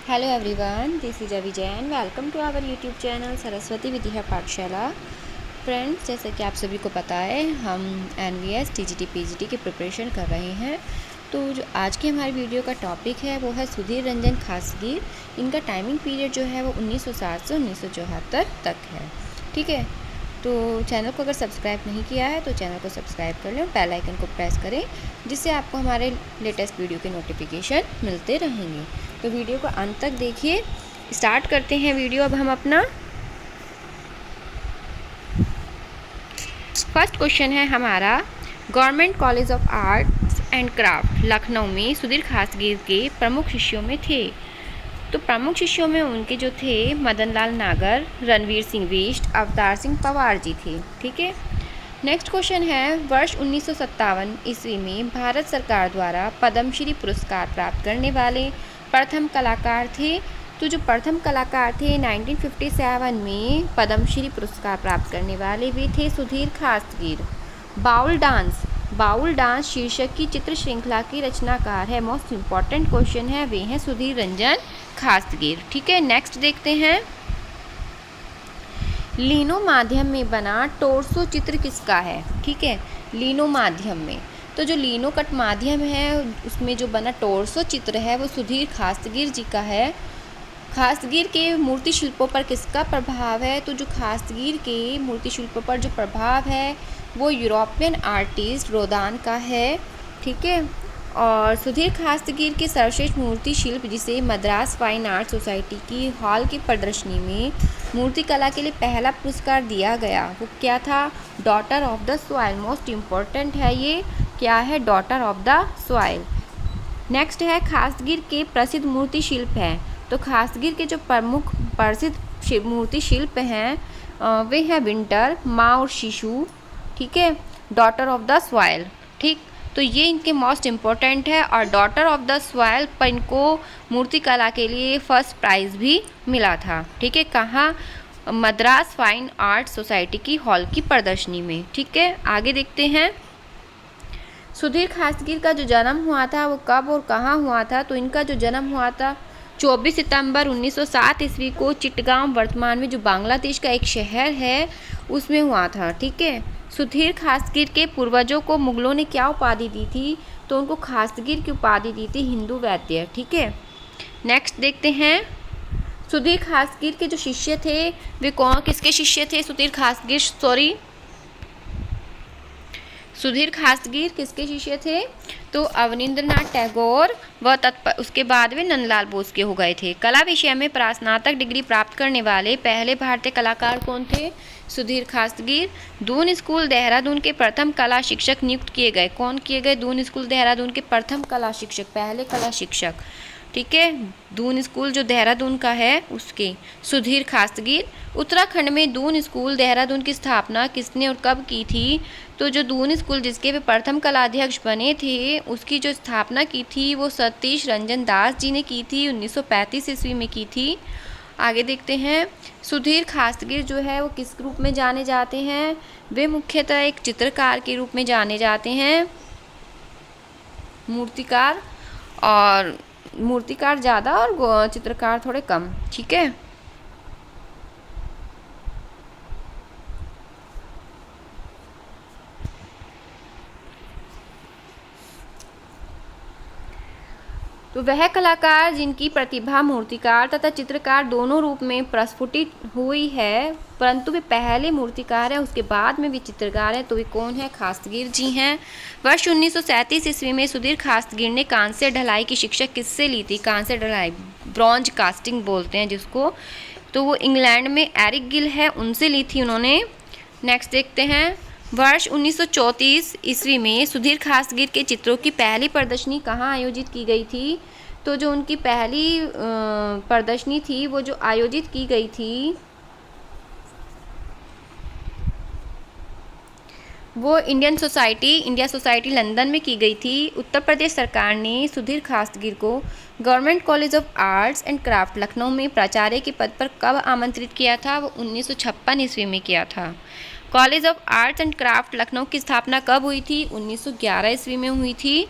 Hello everyone, this is Avi Jain. Welcome to our YouTube channel Saraswati Vidya पाठशाला। Friends, जैसा कि आप सभी को पता है, हम NVS TGT PGT की प्रिपरेशन कर रहे हैं। तो जो आज की हमारी वीडियो का टॉपिक है वो है सुधीर रंजन खासगीर। इनका टाइमिंग पीरियड जो है वो 1960 से 1974 तक है। ठीक है, तो चैनल को अगर सब्सक्राइब नहीं किया है तो चैनल को सब्सक्राइब कर लें और बेल आइकन को प्रेस करें, जिससे आपको हमारे लेटेस्ट वीडियो के नोटिफिकेशन मिलते रहेंगे। तो वीडियो को अंत तक देखिए। स्टार्ट करते हैं वीडियो अब हम अपना। फर्स्ट क्वेश्चन है हमारा, government college of arts and craft Lucknow में सुधीर खासगीर के प्रमुख शिष्यों में थे। तो प्रमुख शिष्यों में उनके जो थे मदन लाल नागर, रणवीर सिंह बिष्ट, अवतार सिंह पवार जी थे। ठीक है, नेक्स्ट क्वेश्चन है, वर्ष 1957 ईस्वी में भारत सरकार द्वारा पद्मश्री पुरस्कार प्राप्त करने वाले प्रथम कलाकार थे। तो जो प्रथम कलाकार थे 1957 में पद्मश्री पुरस्कार प्राप्त करने वाले वे थे सुधीर खासगीर। बाउल डांस शीर्षक की चित्र श्रृंखला की रचनाकार है, मोस्ट इम्पॉर्टेंट क्वेश्चन है, वे हैं सुधीर रंजन खासगीर। ठीक है, नेक्स्ट देखते हैं, लीनो माध्यम में बना टोर्सो चित्र किसका है। ठीक है, लीनो माध्यम में, तो जो लीनो कट माध्यम है उसमें जो बना टोर्सो चित्र है वो सुधीर खासगीर जी का है। खासगीर के मूर्ति शिल्पों पर किसका प्रभाव है। तो जो खासगीर के मूर्ति शिल्पों पर जो प्रभाव है वो यूरोपियन आर्टिस्ट रोदान का है। ठीक है, और सुधीर खासगीर के सर्वश्रेष्ठ मूर्ति शिल्प जिसे मद्रास फाइन आर्ट सोसाइटी की हॉल की प्रदर्शनी में मूर्ति कला के लिए पहला पुरस्कार दिया गया, वो क्या था, daughter of the soil. Most important है ये, क्या है, daughter of the soil. Next है, खासगीर के प्रसिद्ध मूर्ति शिल्प हैं। तो खासगीर के जो प्रमुख प्रसिद्ध मूर्ति शिल्प हैं वे हैं विंटर, माँ और शिशु। ठीक है, डॉटर ऑफ द सॉइल। ठीक, तो ये इनके मोस्ट इम्पोर्टेंट है, और डॉटर ऑफ द सॉइल पर इनको मूर्ति कला के लिए फर्स्ट प्राइज़ भी मिला था। ठीक है, कहाँ, मद्रास फाइन आर्ट सोसाइटी की हॉल की प्रदर्शनी में। ठीक है, आगे देखते हैं, सुधीर खासगीर का जो जन्म हुआ था वो कब और कहाँ हुआ था। तो इनका जो जन्म हुआ था 24 सितंबर 1907 ईस्वी को चिटगांव, वर्तमान में जो बांग्लादेश का एक शहर है, उसमें हुआ था। ठीक है, सुधीर खासगीर के पूर्वजों को मुगलों ने क्या उपाधि दी थी। तो उनको खासगीर की उपाधि दी थी हिंदू वैद्य। ठीक है, नेक्स्ट देखते हैं, सुधीर खासगीर के जो शिष्य थे वे कौन किसके शिष्य थे। सुधीर खासगीर किसके शिष्य थे। तो अवनींद्रनाथ टैगोर व उसके बाद वे नंदलाल बोस के हो गए थे। कला विषय में स्नातक डिग्री प्राप्त करने वाले पहले भारतीय कलाकार कौन थे। सुधीर खासगीर। दून स्कूल देहरादून के प्रथम कला शिक्षक नियुक्त किए गए। कौन किए गए, दून स्कूल देहरादून के प्रथम कला शिक्षक, पहले कला शिक्षक। ठीक है, दून स्कूल जो देहरादून का है उसके सुधीर खासगीर। उत्तराखंड में दून स्कूल देहरादून की स्थापना किसने और कब की थी। तो जो दून स्कूल जिसके वे प्रथम कलाध्यक्ष बने थे उसकी जो स्थापना की थी वो सतीश रंजन दास जी ने की थी, 1935 ईस्वी में की थी। आगे देखते हैं, सुधीर खासगीर जो है वो किस रूप में जाने जाते हैं। वे मुख्यतः एक चित्रकार के रूप में जाने जाते हैं, मूर्तिकार ज़्यादा और चित्रकार थोड़े कम। ठीक है, तो वह कलाकार जिनकी प्रतिभा मूर्तिकार तथा चित्रकार दोनों रूप में प्रस्फुटित हुई है, परंतु वे पहले मूर्तिकार है उसके बाद में भी चित्रकार है, तो वे कौन है, खासगीर जी हैं। वर्ष 1937 ईस्वी में सुधीर खासगीर ने कांस्य ढलाई की शिक्षा किससे ली थी। कांस्य ढलाई, ब्रॉन्ज कास्टिंग बोलते हैं जिसको, तो वो इंग्लैंड में एरिक गिल है उनसे ली थी उन्होंने। नेक्स्ट देखते हैं, वर्ष 1934 ईस्वी में सुधीर खासगीर के चित्रों की पहली प्रदर्शनी कहाँ आयोजित की गई थी। तो जो उनकी पहली प्रदर्शनी थी वो जो आयोजित की गई थी वो इंडिया सोसाइटी लंदन में की गई थी। उत्तर प्रदेश सरकार ने सुधीर खासगीर को government college of arts and craft Lucknow में प्राचार्य के पद पर कब आमंत्रित किया था। वो 1956 ईस्वी में किया था। College of arts and craft Lucknow की स्थापना कब हुई थी, 1911 ईस्वी में हुई थी।